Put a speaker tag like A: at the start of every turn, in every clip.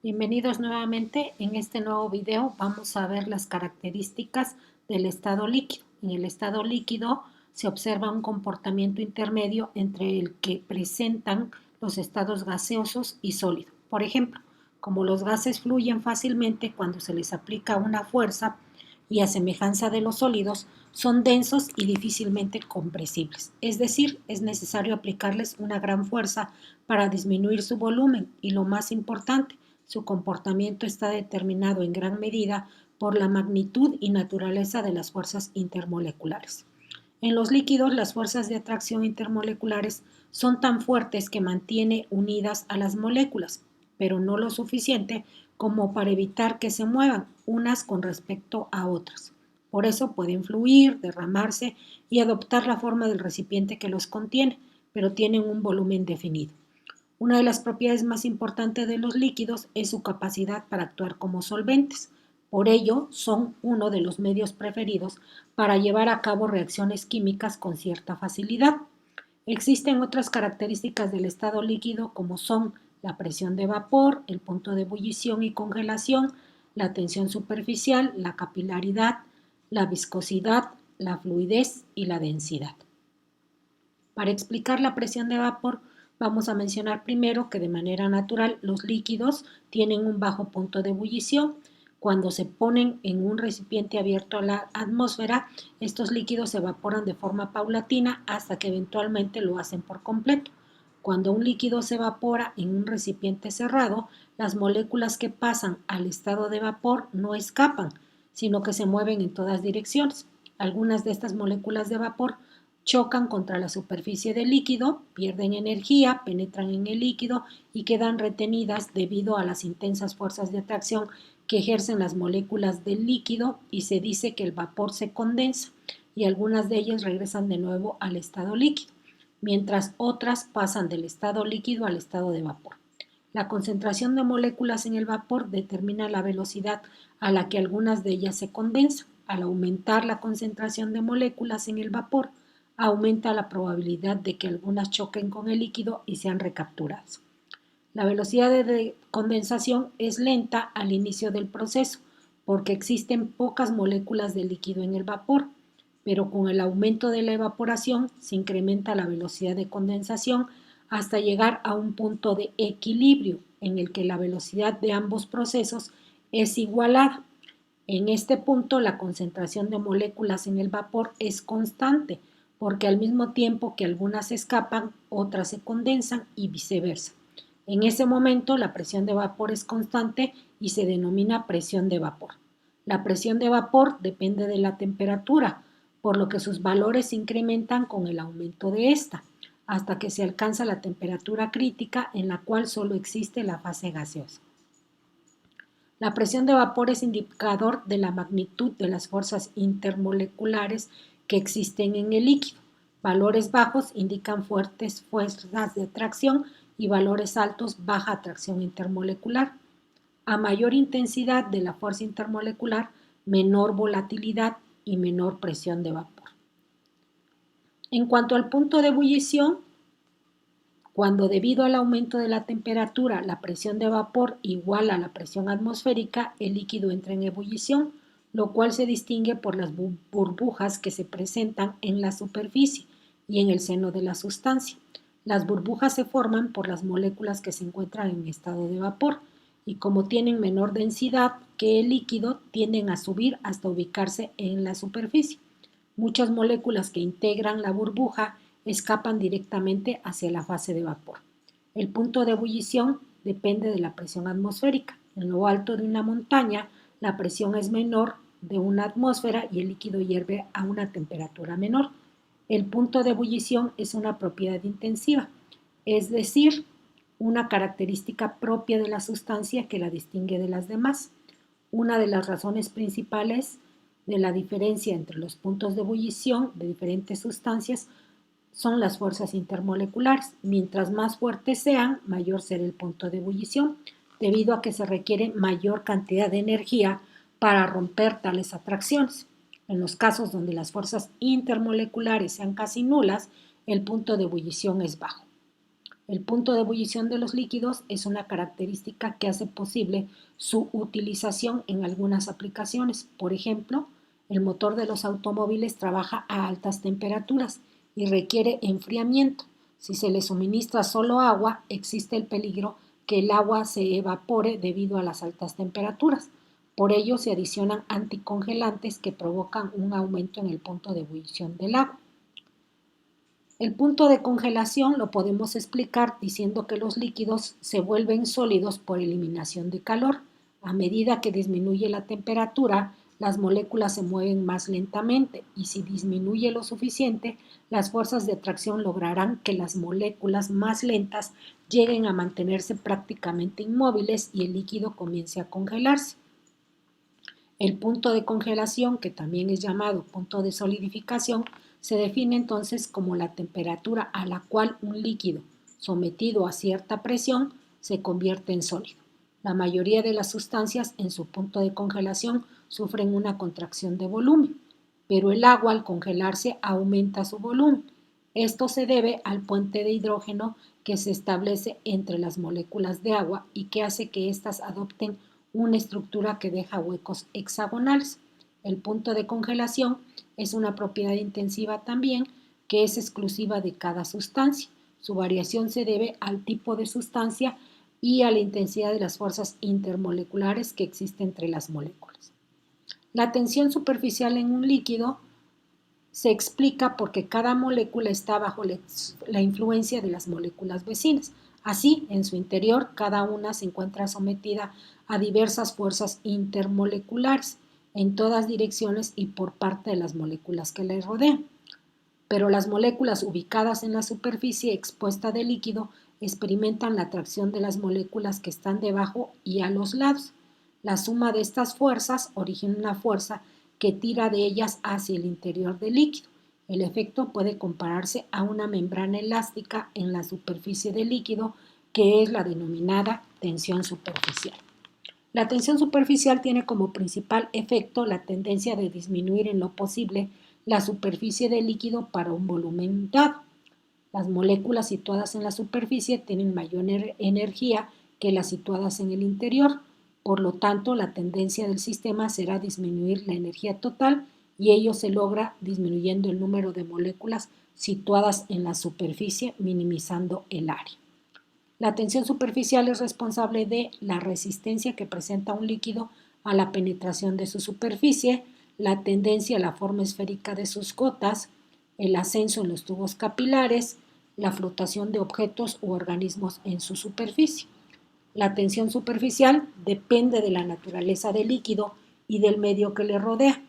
A: Bienvenidos nuevamente. En este nuevo video vamos a ver las características del estado líquido. En el estado líquido se observa un comportamiento intermedio entre el que presentan los estados gaseosos y sólido. Por ejemplo, como los gases fluyen fácilmente cuando se les aplica una fuerza y a semejanza de los sólidos, son densos y difícilmente compresibles. Es decir, es necesario aplicarles una gran fuerza para disminuir su volumen y, lo más importante, su comportamiento está determinado en gran medida por la magnitud y naturaleza de las fuerzas intermoleculares. En los líquidos, las fuerzas de atracción intermoleculares son tan fuertes que mantienen unidas a las moléculas, pero no lo suficiente como para evitar que se muevan unas con respecto a otras. Por eso pueden fluir, derramarse y adoptar la forma del recipiente que los contiene, pero tienen un volumen definido. Una de las propiedades más importantes de los líquidos es su capacidad para actuar como solventes. Por ello, son uno de los medios preferidos para llevar a cabo reacciones químicas con cierta facilidad. Existen otras características del estado líquido como son la presión de vapor, el punto de ebullición y congelación, la tensión superficial, la capilaridad, la viscosidad, la fluidez y la densidad. Para explicar la presión de vapor, vamos a mencionar primero que de manera natural los líquidos tienen un bajo punto de ebullición. Cuando se ponen en un recipiente abierto a la atmósfera, estos líquidos se evaporan de forma paulatina hasta que eventualmente lo hacen por completo. Cuando un líquido se evapora en un recipiente cerrado, las moléculas que pasan al estado de vapor no escapan, sino que se mueven en todas direcciones. Algunas de estas moléculas de vapor chocan contra la superficie del líquido, pierden energía, penetran en el líquido y quedan retenidas debido a las intensas fuerzas de atracción que ejercen las moléculas del líquido, y se dice que el vapor se condensa y algunas de ellas regresan de nuevo al estado líquido, mientras otras pasan del estado líquido al estado de vapor. La concentración de moléculas en el vapor determina la velocidad a la que algunas de ellas se condensan. Al aumentar la concentración de moléculas en el vapor, aumenta la probabilidad de que algunas choquen con el líquido y sean recapturadas. La velocidad de condensación es lenta al inicio del proceso porque existen pocas moléculas de líquido en el vapor, pero con el aumento de la evaporación se incrementa la velocidad de condensación hasta llegar a un punto de equilibrio en el que la velocidad de ambos procesos es igualada. En este punto, la concentración de moléculas en el vapor es constante, porque al mismo tiempo que algunas escapan, otras se condensan y viceversa. En ese momento, la presión de vapor es constante y se denomina presión de vapor. La presión de vapor depende de la temperatura, por lo que sus valores se incrementan con el aumento de esta, hasta que se alcanza la temperatura crítica en la cual solo existe la fase gaseosa. La presión de vapor es indicador de la magnitud de las fuerzas intermoleculares que existen en el líquido. Valores bajos indican fuertes fuerzas de atracción y valores altos baja atracción intermolecular. A mayor intensidad de la fuerza intermolecular, menor volatilidad y menor presión de vapor. En cuanto al punto de ebullición, cuando debido al aumento de la temperatura la presión de vapor iguala a la presión atmosférica, el líquido entra en ebullición, lo cual se distingue por las burbujas que se presentan en la superficie y en el seno de la sustancia. Las burbujas se forman por las moléculas que se encuentran en estado de vapor y, como tienen menor densidad que el líquido, tienden a subir hasta ubicarse en la superficie. Muchas moléculas que integran la burbuja escapan directamente hacia la fase de vapor. El punto de ebullición depende de la presión atmosférica. En lo alto de una montaña, la presión es menor de una atmósfera y el líquido hierve a una temperatura menor. El punto de ebullición es una propiedad intensiva, es decir, una característica propia de la sustancia que la distingue de las demás. Una de las razones principales de la diferencia entre los puntos de ebullición de diferentes sustancias son las fuerzas intermoleculares. Mientras más fuertes sean, mayor será el punto de ebullición, debido a que se requiere mayor cantidad de energía para romper tales atracciones. En los casos donde las fuerzas intermoleculares sean casi nulas, el punto de ebullición es bajo. El punto de ebullición de los líquidos es una característica que hace posible su utilización en algunas aplicaciones. Por ejemplo, el motor de los automóviles trabaja a altas temperaturas y requiere enfriamiento. Si se le suministra solo agua, existe el peligro que el agua se evapore debido a las altas temperaturas. Por ello, se adicionan anticongelantes que provocan un aumento en el punto de ebullición del agua. El punto de congelación lo podemos explicar diciendo que los líquidos se vuelven sólidos por eliminación de calor. A medida que disminuye la temperatura, las moléculas se mueven más lentamente y si disminuye lo suficiente, las fuerzas de atracción lograrán que las moléculas más lentas lleguen a mantenerse prácticamente inmóviles y el líquido comience a congelarse. El punto de congelación, que también es llamado punto de solidificación, se define entonces como la temperatura a la cual un líquido sometido a cierta presión se convierte en sólido. La mayoría de las sustancias en su punto de congelación sufren una contracción de volumen, pero el agua al congelarse aumenta su volumen. Esto se debe al puente de hidrógeno que se establece entre las moléculas de agua y que hace que éstas adopten una estructura que deja huecos hexagonales. El punto de congelación es una propiedad intensiva también que es exclusiva de cada sustancia. Su variación se debe al tipo de sustancia y a la intensidad de las fuerzas intermoleculares que existen entre las moléculas. La tensión superficial en un líquido se explica porque cada molécula está bajo la influencia de las moléculas vecinas. Así, en su interior, cada una se encuentra sometida a diversas fuerzas intermoleculares en todas direcciones y por parte de las moléculas que la rodean. Pero las moléculas ubicadas en la superficie expuesta del líquido experimentan la atracción de las moléculas que están debajo y a los lados. La suma de estas fuerzas origina una fuerza que tira de ellas hacia el interior del líquido. El efecto puede compararse a una membrana elástica en la superficie del líquido, que es la denominada tensión superficial. La tensión superficial tiene como principal efecto la tendencia de disminuir en lo posible la superficie del líquido para un volumen dado. Las moléculas situadas en la superficie tienen mayor energía que las situadas en el interior. Por lo tanto, la tendencia del sistema será disminuir la energía total y ello se logra disminuyendo el número de moléculas situadas en la superficie, minimizando el área. La tensión superficial es responsable de la resistencia que presenta un líquido a la penetración de su superficie, la tendencia a la forma esférica de sus gotas, el ascenso en los tubos capilares, la flotación de objetos u organismos en su superficie. La tensión superficial depende de la naturaleza del líquido y del medio que le rodea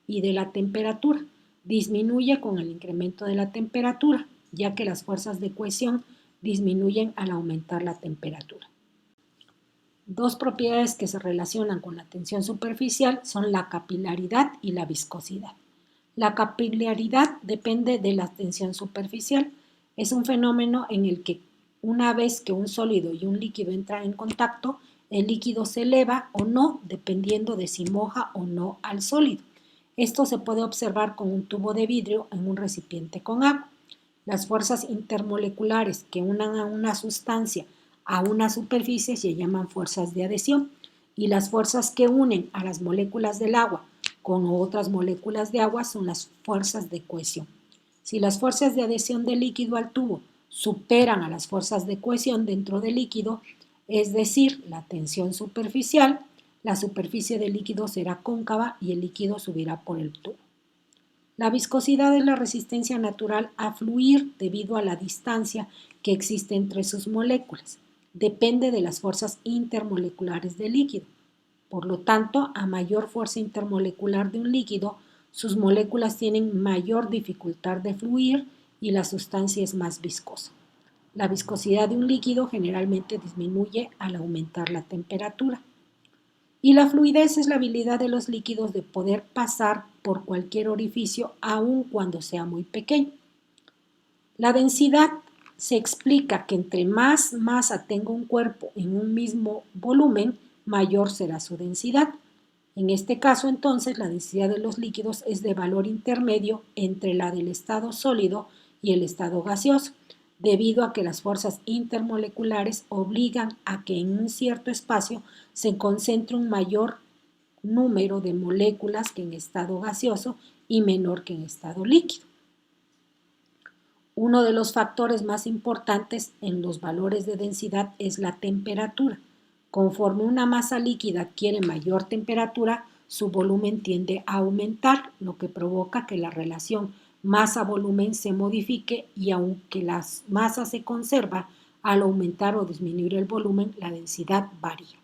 A: y de la temperatura. Disminuye con el incremento de la temperatura, ya que las fuerzas de cohesión disminuyen al aumentar la temperatura. Dos propiedades que se relacionan con la tensión superficial son la capilaridad y la viscosidad. La capilaridad depende de la tensión superficial. Es un fenómeno en el que una vez que un sólido y un líquido entran en contacto, el líquido se eleva o no, dependiendo de si moja o no al sólido. Esto se puede observar con un tubo de vidrio en un recipiente con agua. Las fuerzas intermoleculares que unan a una sustancia a una superficie se llaman fuerzas de adhesión y las fuerzas que unen a las moléculas del agua con otras moléculas de agua son las fuerzas de cohesión. Si las fuerzas de adhesión del líquido al tubo superan a las fuerzas de cohesión dentro del líquido, es decir, la tensión superficial, la superficie del líquido será cóncava y el líquido subirá por el tubo. La viscosidad es la resistencia natural a fluir debido a la distancia que existe entre sus moléculas. Depende de las fuerzas intermoleculares del líquido. Por lo tanto, a mayor fuerza intermolecular de un líquido, sus moléculas tienen mayor dificultad de fluir y la sustancia es más viscosa. La viscosidad de un líquido generalmente disminuye al aumentar la temperatura. Y la fluidez es la habilidad de los líquidos de poder pasar por cualquier orificio aun cuando sea muy pequeño. La densidad se explica que entre más masa tenga un cuerpo en un mismo volumen, mayor será su densidad. En este caso, entonces, la densidad de los líquidos es de valor intermedio entre la del estado sólido y el estado gaseoso. debido a que las fuerzas intermoleculares obligan a que en un cierto espacio se concentre un mayor número de moléculas que en estado gaseoso y menor que en estado líquido. Uno de los factores más importantes en los valores de densidad es la temperatura. Conforme una masa líquida adquiere mayor temperatura, su volumen tiende a aumentar, lo que provoca que la relación masa-volumen se modifique y aunque la masa se conserva, al aumentar o disminuir el volumen, la densidad varía.